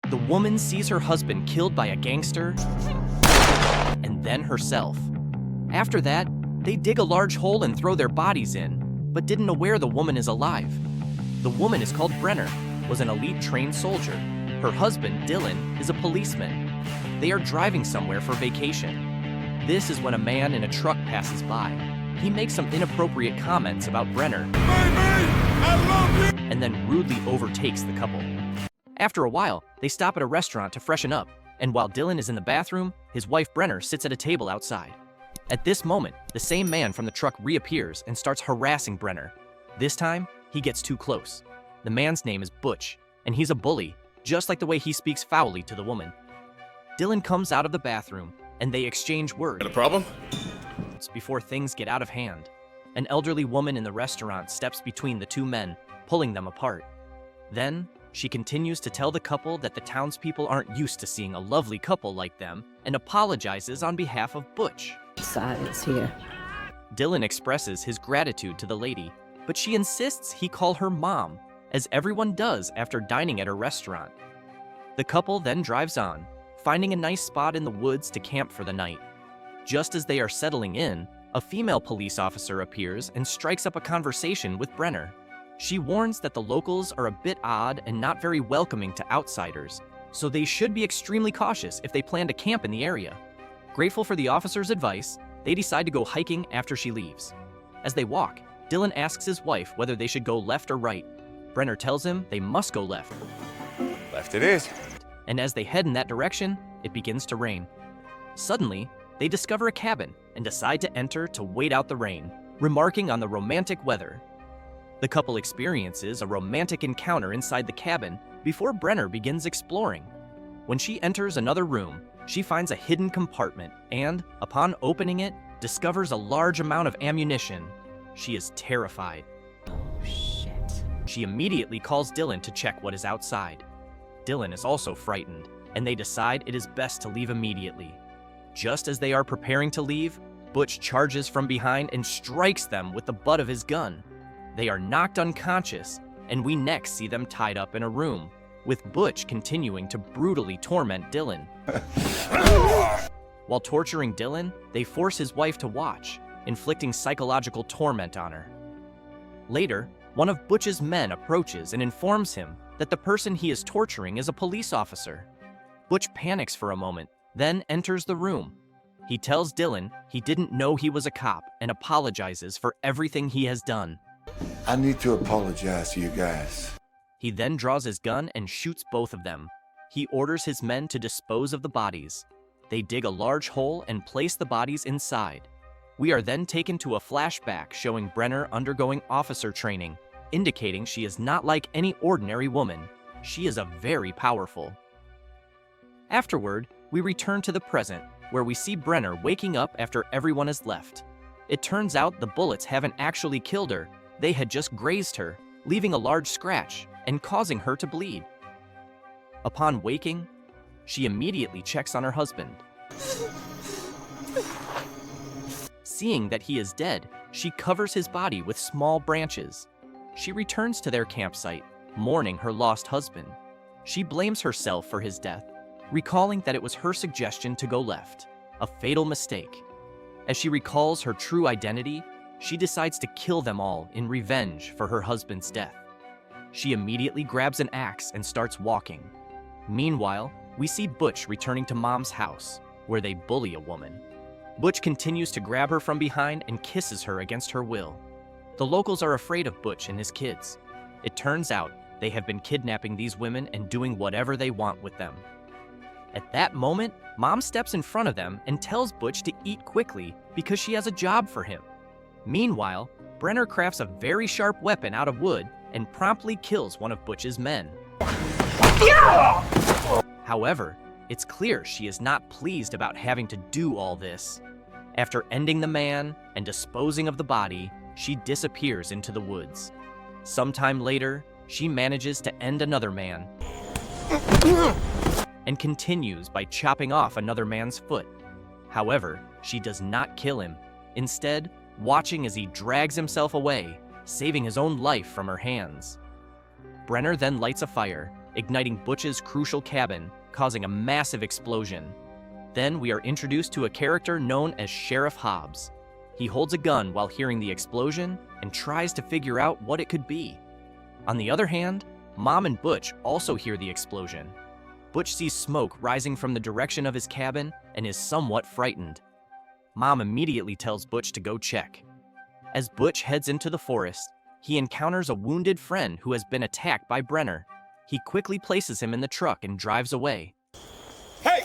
The woman sees her husband killed by a gangster and then herself. After that, they dig a large hole and throw their bodies in, but didn't know where the woman is alive. The woman is called Brenner, was an elite trained soldier. Her husband, Dylan, is a policeman. They are driving somewhere for vacation. This is when a man in a truck passes by. He makes some inappropriate comments about Brenner, Baby, I love you! and then rudely overtakes the couple. After a while, they stop at a restaurant to freshen up, and while Dylan is in the bathroom, his wife Brenner sits at a table outside. At this moment, the same man from the truck reappears and starts harassing Brenner. This time, he gets too close. The man's name is Butch, and he's a bully, just like the way he speaks foully to the woman. Dylan comes out of the bathroom, and they exchange words. Got a problem? Before things get out of hand. An elderly woman in the restaurant steps between the two men, pulling them apart. Then, she continues to tell the couple that the townspeople aren't used to seeing a lovely couple like them, and apologizes on behalf of Butch. Silence here. Dylan expresses his gratitude to the lady, but she insists he call her mom, as everyone does after dining at her restaurant. The couple then drives on, finding a nice spot in the woods to camp for the night. Just as they are settling in, a female police officer appears and strikes up a conversation with Brenner. She warns that the locals are a bit odd and not very welcoming to outsiders, so they should be extremely cautious if they plan to camp in the area. Grateful for the officer's advice, they decide to go hiking after she leaves. As they walk, Dylan asks his wife whether they should go left or right. Brenner tells him they must go left. Left it is. And as they head in that direction, it begins to rain. Suddenly, they discover a cabin and decide to enter to wait out the rain, remarking on the romantic weather. The couple experiences a romantic encounter inside the cabin before Brenner begins exploring. When she enters another room, she finds a hidden compartment and, upon opening it, discovers a large amount of ammunition. She is terrified. Shit. She immediately calls Dylan to check what is outside. Dylan is also frightened, and they decide it is best to leave immediately. Just as they are preparing to leave, Butch charges from behind and strikes them with the butt of his gun. They are knocked unconscious, and we next see them tied up in a room, with Butch continuing to brutally torment Dylan. While torturing Dylan, they force his wife to watch, inflicting psychological torment on her. Later, one of Butch's men approaches and informs him that the person he is torturing is a police officer. Butch panics for a moment, then enters the room. He tells Dylan he didn't know he was a cop and apologizes for everything he has done. I need to apologize to you guys. He then draws his gun and shoots both of them. He orders his men to dispose of the bodies. They dig a large hole and place the bodies inside. We are then taken to a flashback showing Brenner undergoing officer training, indicating she is not like any ordinary woman. She is a very powerful. Afterward, we return to the present, where we see Brenner waking up after everyone has left. It turns out the bullets haven't actually killed her, they had just grazed her, leaving a large scratch and causing her to bleed. Upon waking, she immediately checks on her husband. Seeing that he is dead, she covers his body with small branches. She returns to their campsite, mourning her lost husband. She blames herself for his death, recalling that it was her suggestion to go left, a fatal mistake. As she recalls her true identity, she decides to kill them all in revenge for her husband's death. She immediately grabs an axe and starts walking. Meanwhile, we see Butch returning to Mom's house, where they bully a woman. Butch continues to grab her from behind and kisses her against her will. The locals are afraid of Butch and his kids. It turns out they have been kidnapping these women and doing whatever they want with them. At that moment, Mom steps in front of them and tells Butch to eat quickly because she has a job for him. Meanwhile, Brenner crafts a very sharp weapon out of wood and promptly kills one of Butch's men. However, it's clear she is not pleased about having to do all this. After ending the man and disposing of the body, she disappears into the woods. Sometime later, she manages to end another man and continues by chopping off another man's foot. However, she does not kill him, instead, watching as he drags himself away, saving his own life from her hands. Brenner then lights a fire, igniting Butch's crucial cabin, causing a massive explosion. Then we are introduced to a character known as Sheriff Hobbs. He holds a gun while hearing the explosion and tries to figure out what it could be. On the other hand, Mom and Butch also hear the explosion. Butch sees smoke rising from the direction of his cabin and is somewhat frightened. Mom immediately tells Butch to go check. As Butch heads into the forest, he encounters a wounded friend who has been attacked by Brenner. He quickly places him in the truck and drives away. Hey!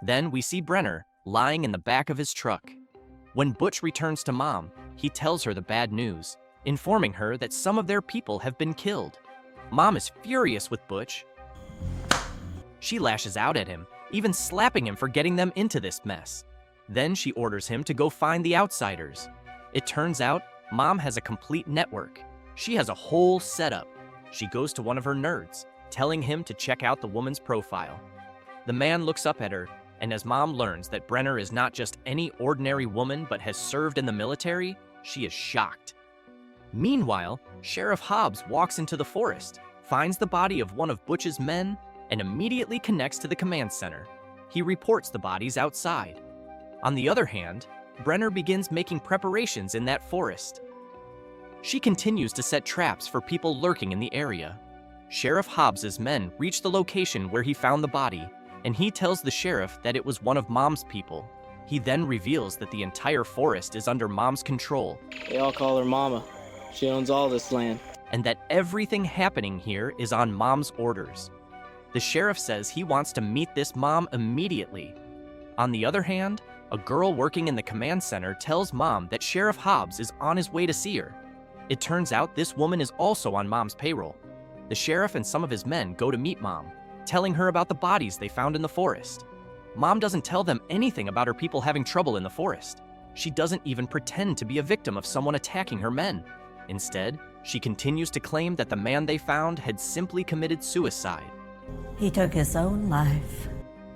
Then we see Brenner lying in the back of his truck. When Butch returns to Mom, he tells her the bad news, informing her that some of their people have been killed. Mom is furious with Butch. She lashes out at him, even slapping him for getting them into this mess. Then she orders him to go find the outsiders. It turns out Mom has a complete network. She has a whole setup. She goes to one of her nerds, telling him to check out the woman's profile. The man looks up at her, and as Mom learns that Brenner is not just any ordinary woman but has served in the military, she is shocked. Meanwhile, Sheriff Hobbs walks into the forest, finds the body of one of Butch's men, and immediately connects to the command center. He reports the bodies outside. On the other hand, Brenner begins making preparations in that forest. She continues to set traps for people lurking in the area. Sheriff Hobbs's men reach the location where he found the body, and he tells the sheriff that it was one of Mom's people. He then reveals that the entire forest is under Mom's control. They all call her Mama. She owns all this land. And that everything happening here is on Mom's orders. The sheriff says he wants to meet this mom immediately. On the other hand, a girl working in the command center tells Mom that Sheriff Hobbs is on his way to see her. It turns out this woman is also on Mom's payroll. The sheriff and some of his men go to meet Mom, telling her about the bodies they found in the forest. Mom doesn't tell them anything about her people having trouble in the forest. She doesn't even pretend to be a victim of someone attacking her men. Instead, she continues to claim that the man they found had simply committed suicide. He took his own life.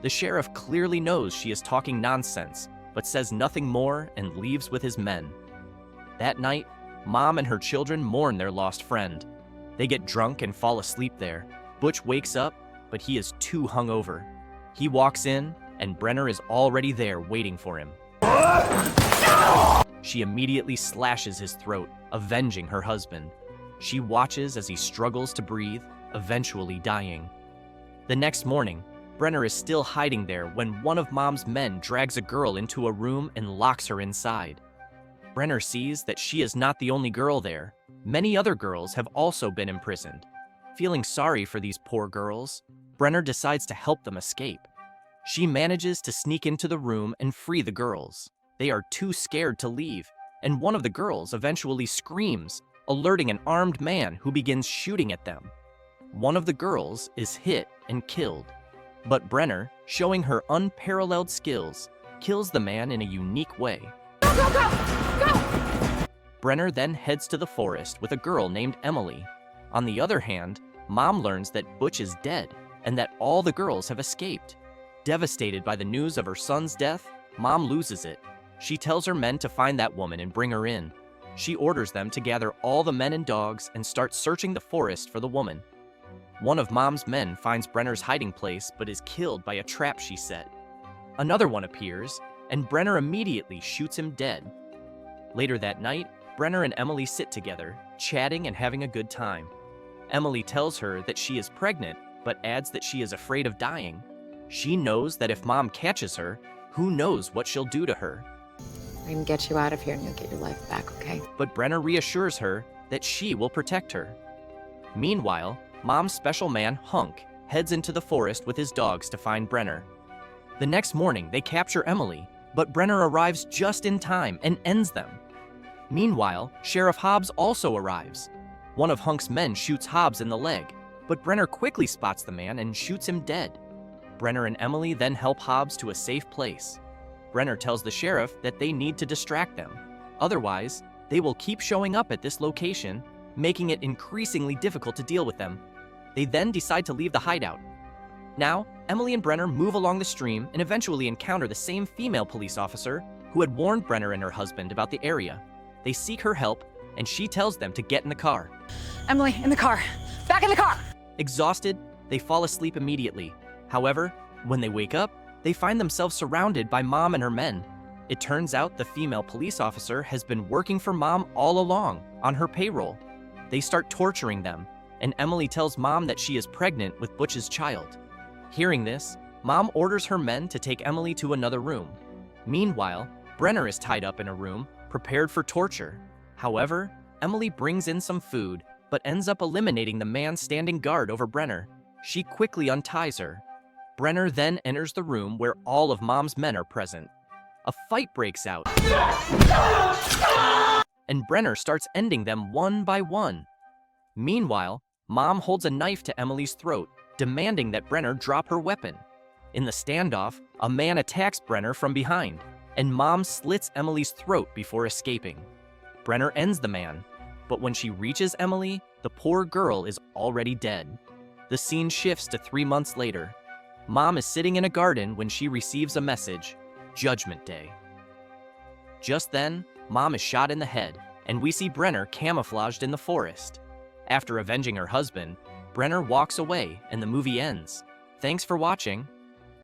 The sheriff clearly knows she is talking nonsense, but says nothing more and leaves with his men. That night, Mom and her children mourn their lost friend. They get drunk and fall asleep there. Butch wakes up, but he is too hungover. He walks in, and Brenner is already there waiting for him. She immediately slashes his throat, avenging her husband. She watches as he struggles to breathe, eventually dying. The next morning, Brenner is still hiding there when one of Mom's men drags a girl into a room and locks her inside. Brenner sees that she is not the only girl there. Many other girls have also been imprisoned. Feeling sorry for these poor girls, Brenner decides to help them escape. She manages to sneak into the room and free the girls. They are too scared to leave, and one of the girls eventually screams, alerting an armed man who begins shooting at them. One of the girls is hit and killed, but Brenner, showing her unparalleled skills, kills the man in a unique way. Go, go, go! Go! Brenner then heads to the forest with a girl named Emily. On the other hand, Mom learns that Butch is dead and that all the girls have escaped. Devastated by the news of her son's death, Mom loses it. She tells her men to find that woman and bring her in. She orders them to gather all the men and dogs and start searching the forest for the woman. One of Mom's men finds Brenner's hiding place but is killed by a trap she set. Another one appears, and Brenner immediately shoots him dead. Later that night, Brenner and Emily sit together, chatting and having a good time. Emily tells her that she is pregnant, but adds that she is afraid of dying. She knows that if Mom catches her, who knows what she'll do to her. I can get you out of here and you'll get your life back, okay? But Brenner reassures her that she will protect her. Meanwhile, Mom's special man, Hunk, heads into the forest with his dogs to find Brenner. The next morning, they capture Emily, but Brenner arrives just in time and ends them. Meanwhile, Sheriff Hobbs also arrives. One of Hunk's men shoots Hobbs in the leg, but Brenner quickly spots the man and shoots him dead. Brenner and Emily then help Hobbs to a safe place. Brenner tells the sheriff that they need to distract them. Otherwise, they will keep showing up at this location, making it increasingly difficult to deal with them. They then decide to leave the hideout. Now, Emily and Brenner move along the stream and eventually encounter the same female police officer who had warned Brenner and her husband about the area. They seek her help, and she tells them to get in the car. Emily, in the car. Back in the car! Exhausted, they fall asleep immediately. However, when they wake up, they find themselves surrounded by Mom and her men. It turns out the female police officer has been working for Mom all along, on her payroll. They start torturing them, and Emily tells Mom that she is pregnant with Butch's child. Hearing this, Mom orders her men to take Emily to another room. Meanwhile, Brenner is tied up in a room, prepared for torture. However, Emily brings in some food, but ends up eliminating the man standing guard over Brenner. She quickly unties her. Brenner then enters the room where all of Mom's men are present. A fight breaks out, and Brenner starts ending them one by one. Meanwhile, Mom holds a knife to Emily's throat, demanding that Brenner drop her weapon. In the standoff, a man attacks Brenner from behind, and Mom slits Emily's throat before escaping. Brenner ends the man, but when she reaches Emily, the poor girl is already dead. The scene shifts to 3 months later. Mom is sitting in a garden when she receives a message, Judgment Day. Just then, Mom is shot in the head, and we see Brenner camouflaged in the forest. After avenging her husband, Brenner walks away and the movie ends. Thanks for watching.